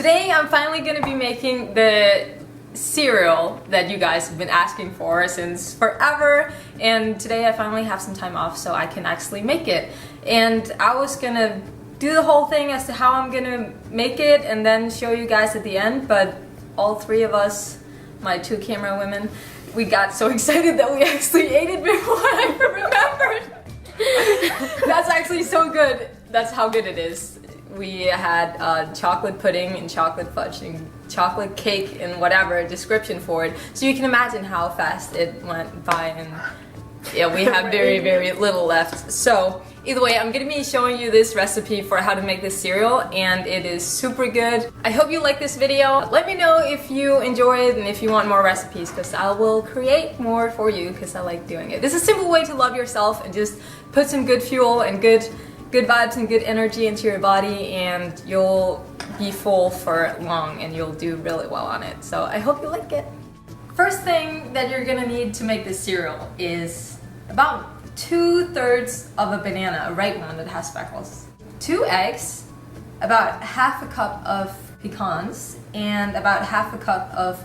Today I'm finally going to be making the cereal that you guys have been asking for since forever, and today I finally have some time off so I can actually make it. And I was gonna do the whole thing as to how I'm gonna make it and then show you guys at the end, but all three of us, my two camera women, we got so excited that we actually ate it before I remembered. That's actually so good. That's how good it is. We had chocolate pudding and chocolate fudge and chocolate cake and whatever description for it, so you can imagine how fast it went by, and yeah, we have very little left. So either way, I'm gonna be showing you this recipe for how to make this cereal, and it is super good. I hope you like this video. Let me know if you enjoy it and if you want more recipes, because I will create more for you because I like doing it. This is a simple way to love yourself and just put some good fuel and good vibes and good energy into your body, and you'll be full for long and you'll do really well on it. So I hope you like it. First thing that you're gonna need to make this cereal is about 2/3 of a banana, a ripe one that has speckles, 2 eggs, about half a cup of pecans, and about half a cup of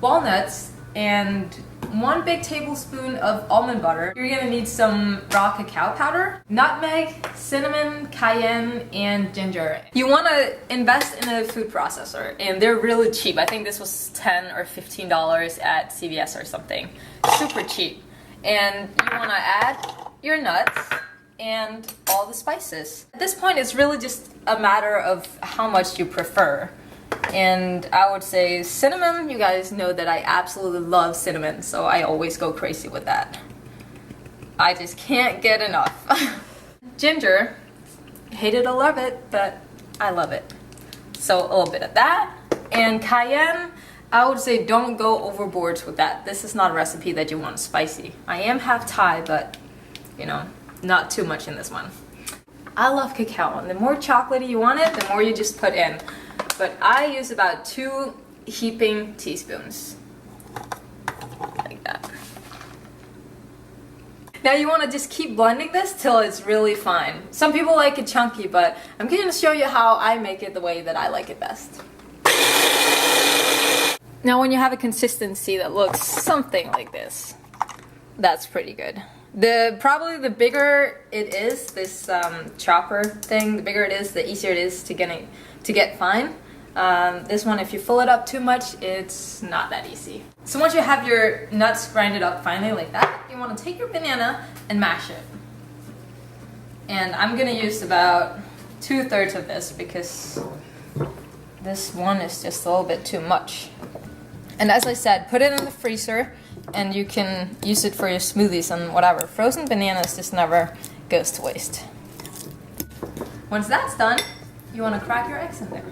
walnuts, and 1 big tablespoon of almond butter. You're gonna need some raw cacao powder, nutmeg, cinnamon, cayenne, and ginger. You wanna invest in a food processor, and they're really cheap. I think this was $10 or $15 at CVS or something. Super cheap. And you wanna add your nuts and all the spices. At this point, it's really just a matter of how much you prefer. And I would say cinnamon. You guys know that I absolutely love cinnamon, so I always go crazy with that. I just can't get enough. Ginger, hate it or love it, but I love it. So a little bit of that. And cayenne, I would say don't go overboard with that. This is not a recipe that you want spicy. I am half Thai, but you know, not too much in this one. I love cacao, and the more chocolatey you want it, the more you just put in. But I use about 2 heaping teaspoons, like that. Now you want to just keep blending this till it's really fine. Some people like it chunky, but I'm going to show you how I make it the way that I like it best. Now when you have a consistency that looks something like this, that's pretty good. Probably the bigger it is, this chopper thing, the bigger it is, the easier it is to get fine. This one, if you fill it up too much, it's not that easy. So once you have your nuts grinded up finely like that, you want to take your banana and mash it. And I'm gonna use about 2/3 of this because this one is just a little bit too much. And as I said, put it in the freezer and you can use it for your smoothies and whatever. Frozen bananas just never goes to waste. Once that's done, you want to crack your eggs in there.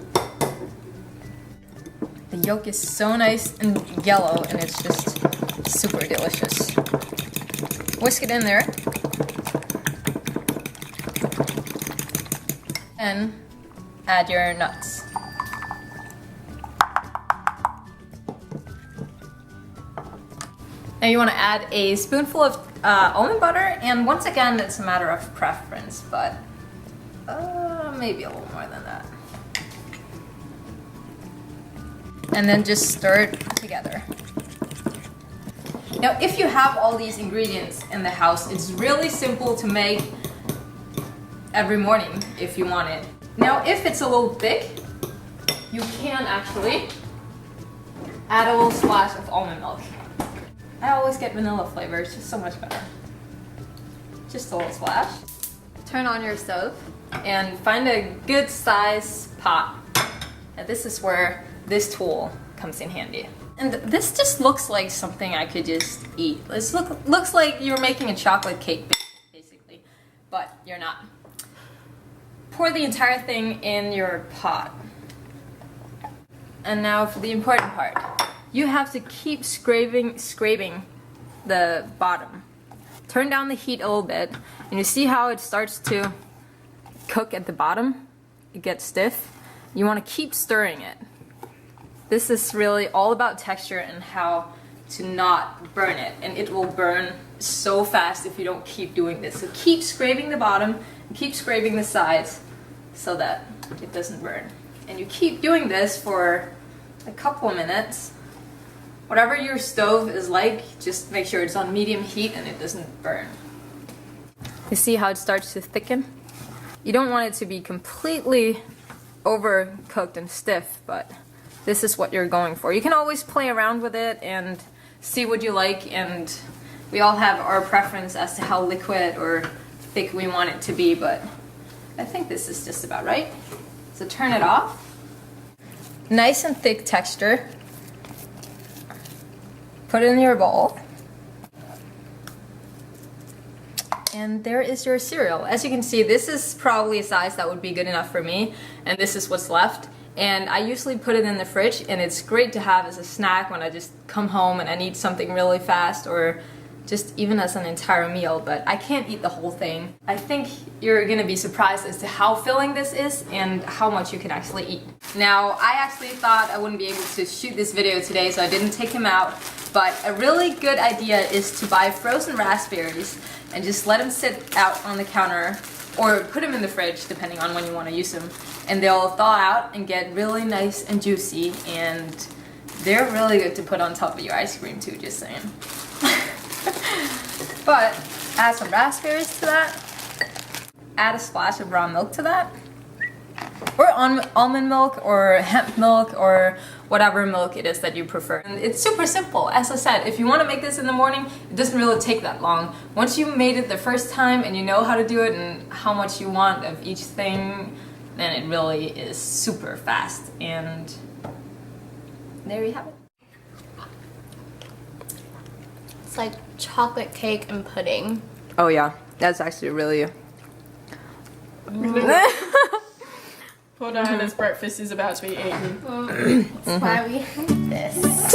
The yolk is so nice and yellow, and it's just super delicious. Whisk it in there. And add your nuts. Now you want to add a spoonful of almond butter, and once again, it's a matter of preference, but maybe a little more than that. And then just stir it together. Now, if you have all these ingredients in the house, it's really simple to make every morning if you want it. Now, if it's a little thick, you can actually add a little splash of almond milk. I always get vanilla flavor, it's just so much better. Just a little splash. Turn on your stove and find a good size pot. And this is where this tool comes in handy. And this just looks like something I could just eat. This looks like you're making a chocolate cake, basically, but you're not. Pour the entire thing in your pot. And now for the important part. You have to keep scraping the bottom. Turn down the heat a little bit, and you see how it starts to cook at the bottom? It gets stiff. You want to keep stirring it. This is really all about texture and how to not burn it, and it will burn so fast if you don't keep doing this. So keep scraping the bottom, keep scraping the sides so that it doesn't burn. And you keep doing this for a couple of minutes. Whatever your stove is like, just make sure it's on medium heat and it doesn't burn. You see how it starts to thicken? You don't want it to be completely overcooked and stiff, but this is what you're going for. You can always play around with it and see what you like, and we all have our preference as to how liquid or thick we want it to be, but I think this is just about right. So turn it off. Nice and thick texture. Put it in your bowl. And there is your cereal. As you can see, this is probably a size that would be good enough for me, and this is what's left. And I usually put it in the fridge, and it's great to have as a snack when I just come home and I need something really fast, or just even as an entire meal, but I can't eat the whole thing. I think you're gonna be surprised as to how filling this is and how much you can actually eat. Now, I actually thought I wouldn't be able to shoot this video today, so I didn't take him out, but a really good idea is to buy frozen raspberries and just let them sit out on the counter, or put them in the fridge depending on when you want to use them, and they'll thaw out and get really nice and juicy, and they're really good to put on top of your ice cream too, just saying. But add some raspberries to that, add a splash of raw milk to that, or almond milk or hemp milk or whatever milk it is that you prefer. And it's super simple. As I said, if you want to make this in the morning, it doesn't really take that long. Once you made it the first time and you know how to do it and how much you want of each thing, then it really is super fast. And there you have it. It's like chocolate cake and pudding. Oh yeah, that's actually really... Poor Diana's breakfast is about to be eaten. That's why we have this.